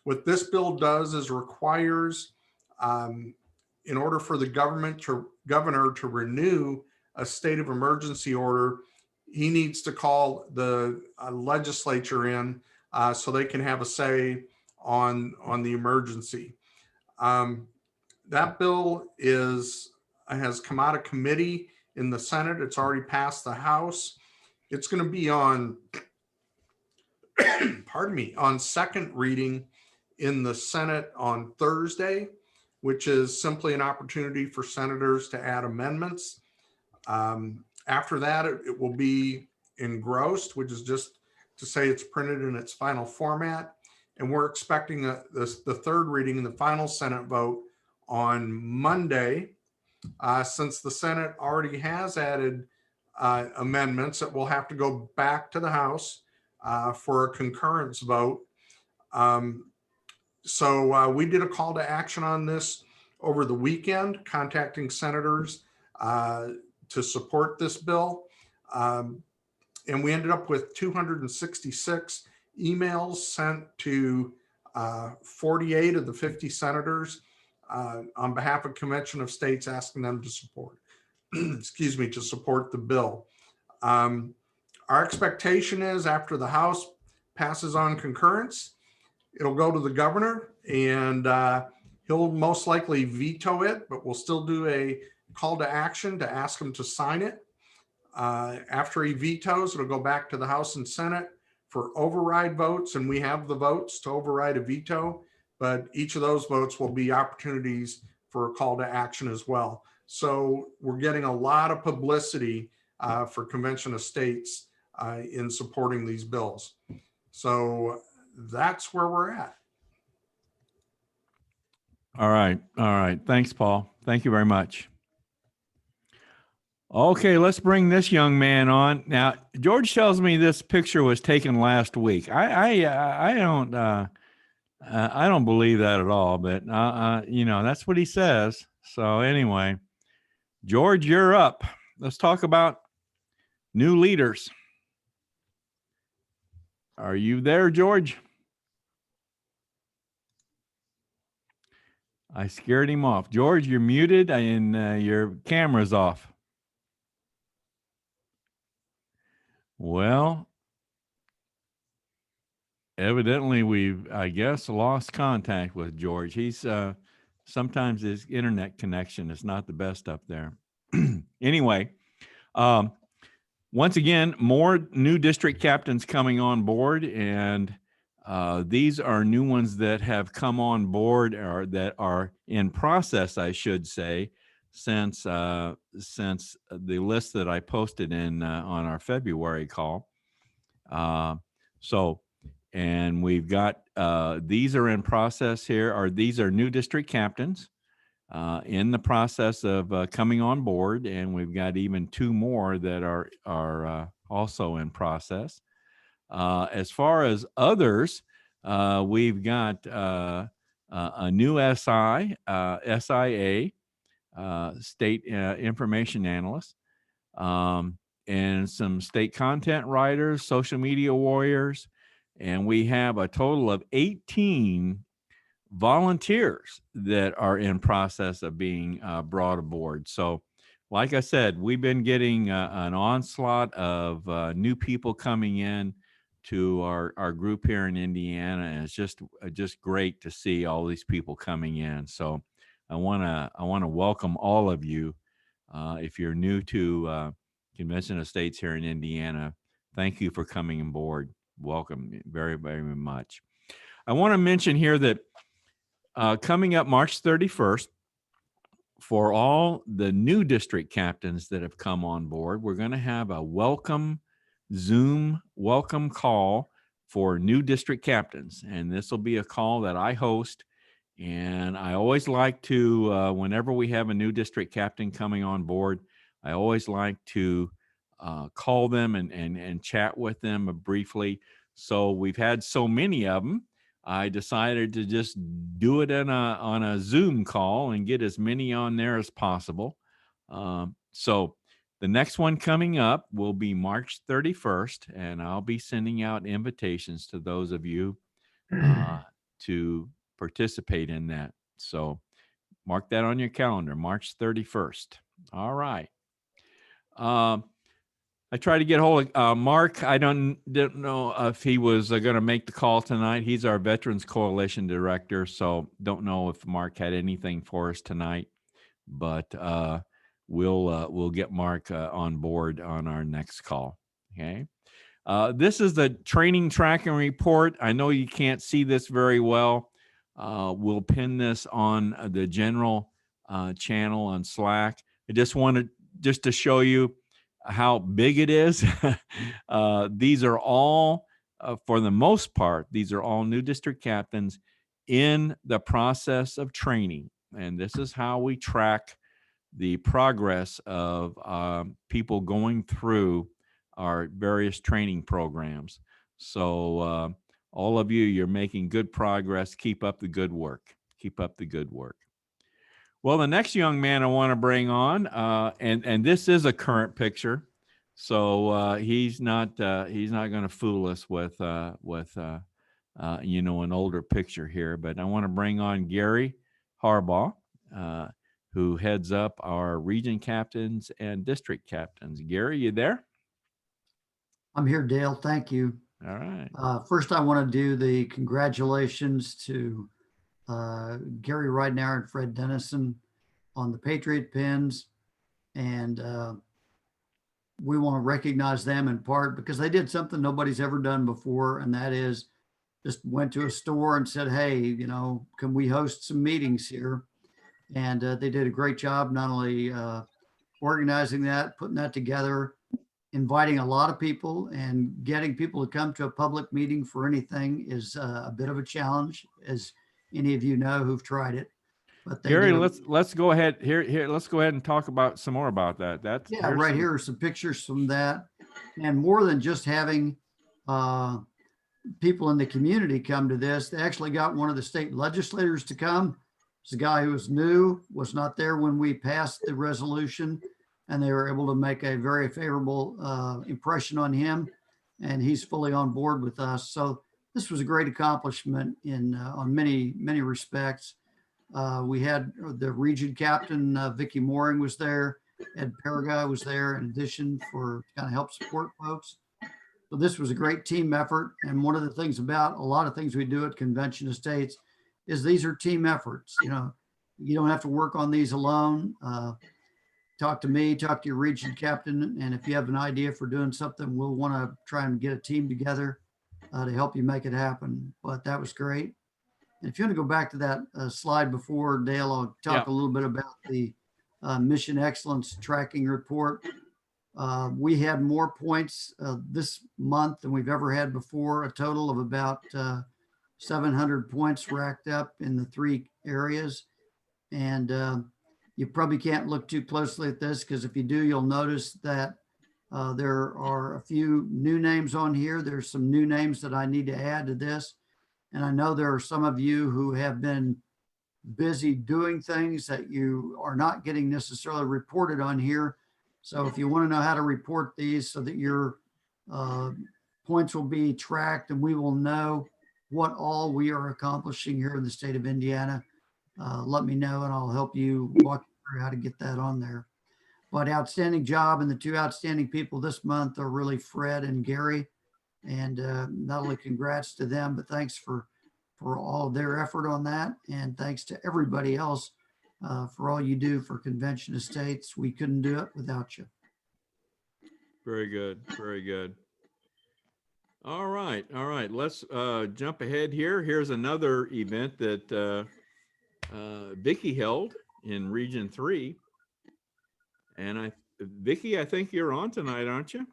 What this bill does is requires, in order for the governor to renew a state of emergency order, he needs to call the legislature in so they can have a say on the emergency. That bill has come out of committee in the Senate. It's already passed the House. It's going to be on, pardon me, on second reading in the Senate on Thursday, which is simply an opportunity for senators to add amendments. After that, it will be engrossed, which is just to say it's printed in its final format. And we're expecting the third reading and the final Senate vote on Monday. Since the Senate already has added amendments, it will have to go back to the House for a concurrence vote. So we did a call to action on this over the weekend, contacting senators to support this bill. And we ended up with 266 emails sent to 48 of the 50 senators on behalf of Convention of States, asking them to support, excuse me, to support the bill. Our expectation is after the House passes on concurrence, it'll go to the governor, and he'll most likely veto it, but we'll still do a call to action to ask him to sign it. After he vetoes, it'll go back to the House and Senate for override votes, and we have the votes to override a veto, but each of those votes will be opportunities for a call to action as well. So we're getting a lot of publicity for Convention of States in supporting these bills. So that's where we're at. All right. All right. Thanks, Paul. Thank you very much. Okay, let's bring this young man on. Now, George tells me this picture was taken last week. I don't believe that at all, but that's what he says. So anyway, George, you're up. Let's talk about new leaders. Are you there, George? I scared him off. George, you're muted and your camera's off. Well, evidently we've, I guess, lost contact with George. He's sometimes his internet connection is not the best up there. Anyway, once again, more new district captains coming on board, and these are new ones that have come on board or that are in process, I should say, since the list that I posted in on our February call. And we've got these are in process here, or these are new district captains in the process of coming on board, and we've got even 2 more that are also in process. As far as others, we've got a new SIA, state information analyst, and some state content writers, social media warriors, and we have a total of 18 volunteers that are in process of being brought aboard. So, like I said, we've been getting an onslaught of new people coming in to our group here in Indiana, and it's just great to see all these people coming in. So, I want to welcome all of you. If you're new to Convention of States here in Indiana, thank you for coming on board. Welcome very, very much. I want to mention here that coming up March 31st, for all the new district captains that have come on board, we're going to have a Zoom welcome call for new district captains. And this will be a call that I host. And I always like to, whenever we have a new district captain coming on board, I always like to call them and chat with them briefly. So we've had so many of them, I decided to just do it on a Zoom call and get as many on there as possible. So the next one coming up will be March 31st, and I'll be sending out invitations to those of you to participate in that. So mark that on your calendar, March 31st. All right. I tried to get a hold of Mark. I didn't know if he was going to make the call tonight. He's our Veterans Coalition director, so don't know if Mark had anything for us tonight. But we'll get Mark on board on our next call. Okay. This is the training tracking report. I know you can't see this very well. We'll pin this on the general channel on Slack. I just wanted to show you how big it is. These are all, for the most part, these are all new district captains in the process of training. And this is how we track the progress of people going through our various training programs. So all of you, you're making good progress. Keep up the good work. Keep up the good work. Well, the next young man I want to bring on, and this is a current picture, so he's not going to fool us with an older picture here. But I want to bring on Gary Harbaugh, who heads up our region captains and district captains. Gary, you there? I'm here, Dale. Thank you. All right. First, I want to do the congratulations to Gary Ridenour and Fred Dennison on the Patriot pins. And we want to recognize them in part because they did something nobody's ever done before. And that is just went to a store and said, hey, can we host some meetings here? And they did a great job, not only organizing that, putting that together, inviting a lot of people, and getting people to come to a public meeting for anything is a bit of a challenge, as any of you know who've tried it. But Gary, let's go ahead here. Let's go ahead and talk about some more about that. Here are some pictures from that, and more than just having people in the community come to this, they actually got one of the state legislators to come. It's a guy who was new, was not there when we passed the resolution, and they were able to make a very favorable impression on him, and he's fully on board with us. So this was a great accomplishment on many respects. We had the region captain, Vicky Mooring was there. Ed Paraguay was there in addition for kind of help support folks. So this was a great team effort. And one of the things about a lot of things we do at Convention Estates is these are team efforts. You know, you don't have to work on these alone. Talk to me, talk to your region captain. And if you have an idea for doing something, we'll want to try and get a team together to help you make it happen. But that was great. And if you want to go back to that slide before, Dale, I'll talk a little bit about the Mission Excellence Tracking Report. We had more points this month than we've ever had before, a total of about 700 points racked up in the 3 areas. And you probably can't look too closely at this because if you do, you'll notice that there are a few new names on here. There's some new names that I need to add to this. And I know there are some of you who have been busy doing things that you are not getting necessarily reported on here. So if you want to know how to report these so that your points will be tracked and we will know what all we are accomplishing here in the state of Indiana, let me know and I'll help you walk through how to get that on there. But outstanding job, and the 2 outstanding people this month are really Fred and Gary. And not only congrats to them, but thanks for all of their effort on that. And thanks to everybody else for all you do for Convention Estates. We couldn't do it without you. Very good. Very good. All right. All right. Let's jump ahead here. Here's another event that Vicky held in Region 3. And Vicky, I think you're on tonight, aren't you?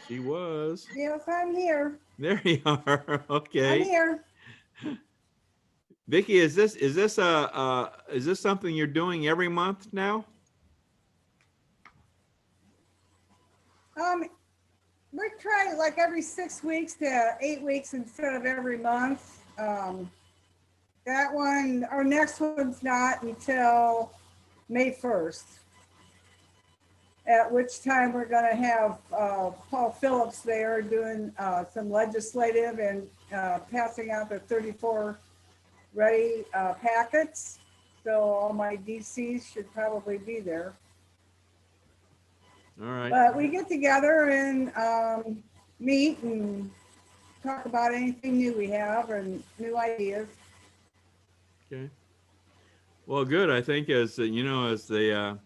She was. Yes, I'm here. There you are. Okay. I'm here. Vicky, is this something you're doing every month now? We're trying like every 6 weeks to 8 weeks instead of every month. That one, our next one's not until May 1st. At which time we're going to have Paul Phillips there doing some legislative and passing out the 34 ready packets. So all my DCs should probably be there. All right. But we get together and meet and talk about anything new we have and new ideas. Okay. Well, good. I think as you know, as the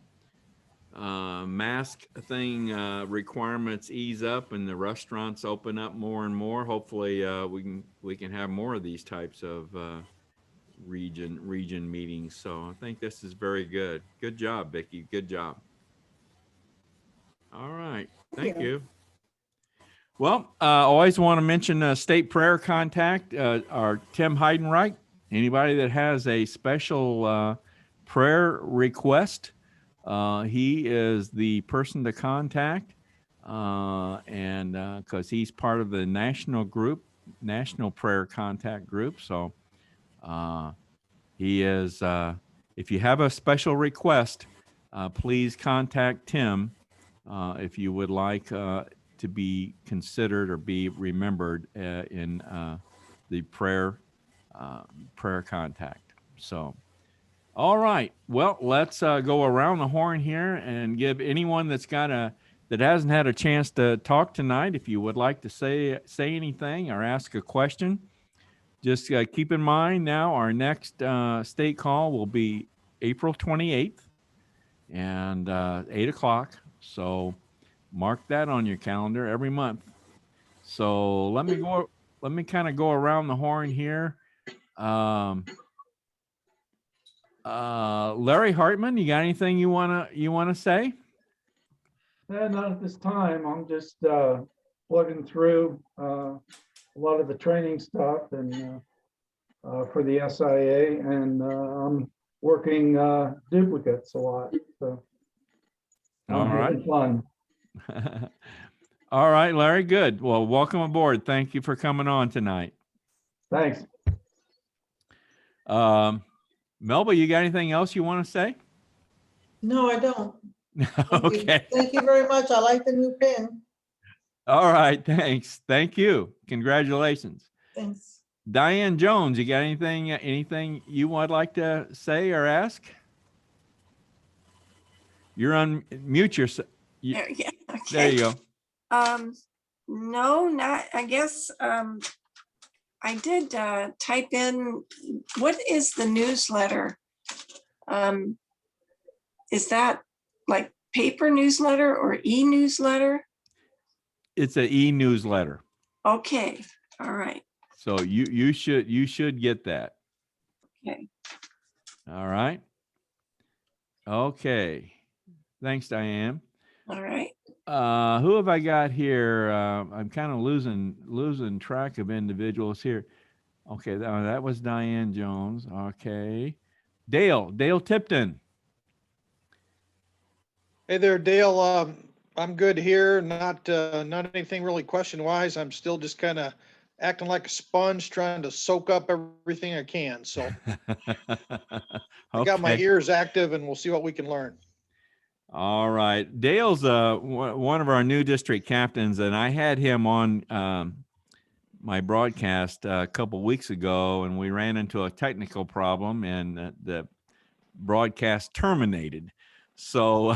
mask thing requirements ease up and the restaurants open up more and more, hopefully we can have more of these types of region meetings. So I think this is very good. Good job, Vicky. Good job. All right. Thank you. Well, always want to mention State Prayer Contact, our Tim Heidenreich. Anybody that has a special prayer request, he is the person to contact, and because he's part of the national prayer contact group. So he is, if you have a special request, please contact Tim if you would like to be considered or be remembered in the prayer contact. So, all right. Well, let's go around the horn here and give anyone that hasn't had a chance to talk tonight, if you would like to say anything or ask a question, just keep in mind now our next state call will be April 28th and 8 o'clock. So mark that on your calendar every month. So let me kind of go around the horn here. Larry Hartman, you got anything you wanna say? Not at this time. I'm just plugging through a lot of the training stuff and for the SIA, and I'm working duplicates a lot. So All right. Fun. All right, Larry. Good. Well, welcome aboard. Thank you for coming on tonight. Thanks. Melba, you got anything else you want to say? No, I don't. Okay. Thank you very much. I like the new pin. All right. Thanks. Thank you. Congratulations. Thanks. Diane Jones, you got anything you would like to say or ask? You're on mute yourself. Yeah, There you okay. go. No, not, I guess, I did type in, what is the newsletter? Is that like paper newsletter or e-newsletter? It's an e-newsletter. Okay, all right, So you should get that. okay. All right. Okay. Thanks, Diane. All right. Who have I got here? I'm kind of losing track of individuals here. Okay, that was Diane Jones. Okay. Dale Tipton. Hey there, Dale. I'm good here. Not anything really question wise. I'm still just kind of acting like a sponge, trying to soak up everything I can. So I got my Okay. ears active, and we'll see what we can learn. All right. Dale's one of our new district captains, and I had him on my broadcast a couple weeks ago, and we ran into a technical problem, and the broadcast terminated. So,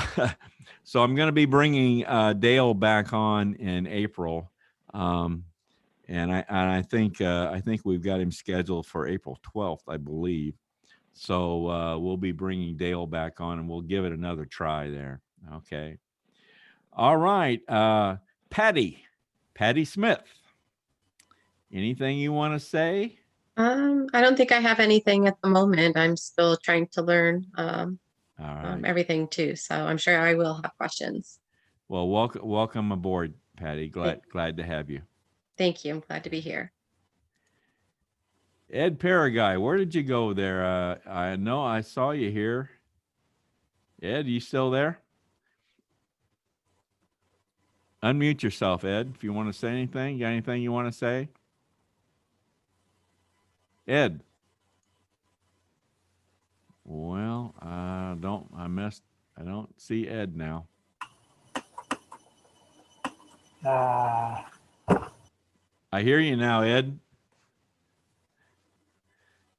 so I'm going to be bringing Dale back on in April, and I think we've got him scheduled for April 12th, I believe. So we'll be bringing Dale back on, and we'll give it another try there. Okay. All right. Patty Smith. Anything you want to say? I don't think I have anything at the moment. I'm still trying to learn All right. everything too. So I'm sure I will have questions. Well, welcome aboard, Patty. Glad to have you. Thank you. I'm glad to be here. Ed Paraguay, where did you go there? I know I saw you here. Ed, you still there? Unmute yourself, Ed, if you want to say anything. Got anything you want to say? Ed. Well, I don't see Ed now. I hear you now, Ed.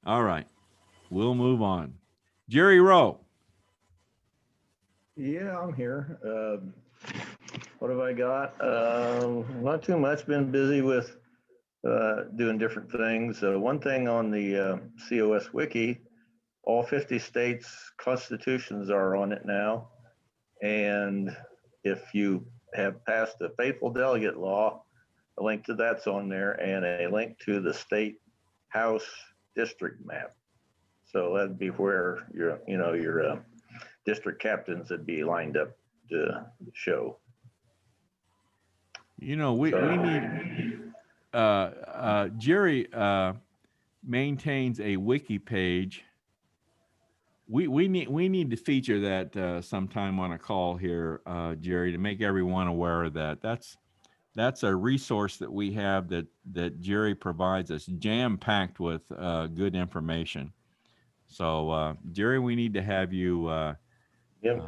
All right. We'll move on. Jerry Rowe. Yeah, I'm here. What have I got? Not too much. Been busy with doing different things. One thing on the COS Wiki, all 50 states' constitutions are on it now. And if you have passed the faithful delegate law, a link to that's on there, and a link to the state house district map. So that'd be where your district captains would be lined up to show. We need Jerry maintains a wiki page. We need to feature that sometime on a call here, Jerry, to make everyone aware of that. That's a resource that we have that Jerry provides us, jam-packed with good information. So Jerry, we need to have you. Yep,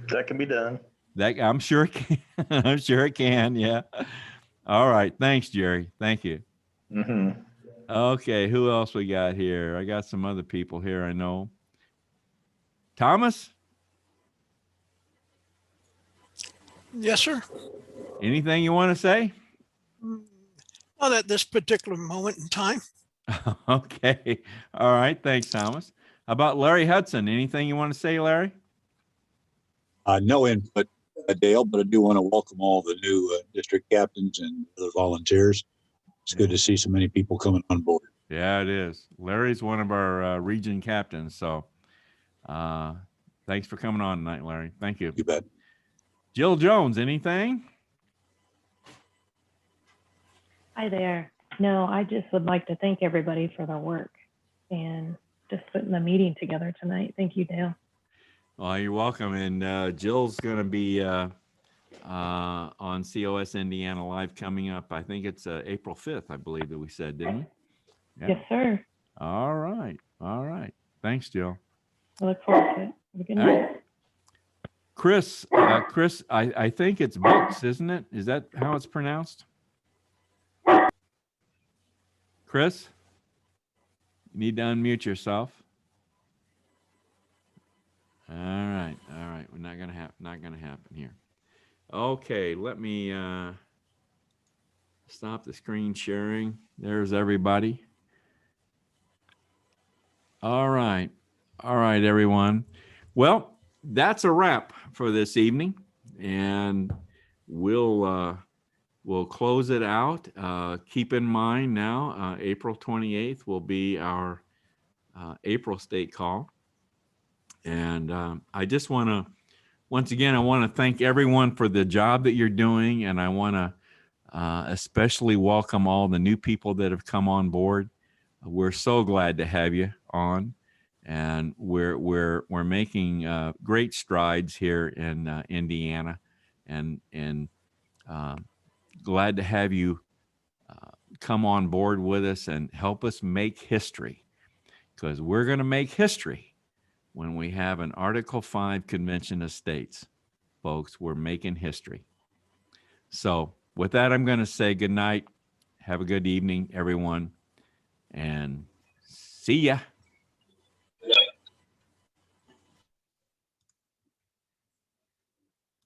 that can be done. That I'm sure it can. I'm sure it can. Yeah. All right. Thanks, Jerry. Thank you. Mm-hmm. Okay. Who else we got here? I got some other people here. I know. Thomas. Yes, sir. Anything you want to say? Not at this particular moment in time. Okay. All right. Thanks, Thomas. How about Larry Hudson? Anything you want to say, Larry? No input, Dale, but I do want to welcome all the new district captains and other volunteers. It's good to see so many people coming on board. Yeah, it is. Larry's one of our region captains. So thanks for coming on tonight, Larry. Thank you. You bet. Jill Jones, anything? Hi there. No, I just would like to thank everybody for their work and just putting the meeting together tonight. Thank you, Dale. Well, you're welcome. And Jill's going to be on COS Indiana Live coming up. I think it's April 5th, I believe that we said, didn't we? Yeah. Yes, sir. All right. All right. Thanks, Jill. I look forward to it. Have a good All night. right. Chris, I think it's Books, isn't it? Is that how it's pronounced? Chris? You need to unmute yourself. All right. We're not gonna happen here. Okay, let me stop the screen sharing. There's everybody. All right, everyone. Well, that's a wrap for this evening, and we'll close it out. Keep in mind now, April 28th will be our April state call. And I just want to, once again, I want to thank everyone for the job that you're doing. And I want to especially welcome all the new people that have come on board. We're so glad to have you on. And we're making great strides here in Indiana, and glad to have you come on board with us and help us make history, because we're going to make history when we have an Article 5 Convention of States. Folks, we're making history. So with that, I'm going to say good night. Have a good evening, everyone, and see ya.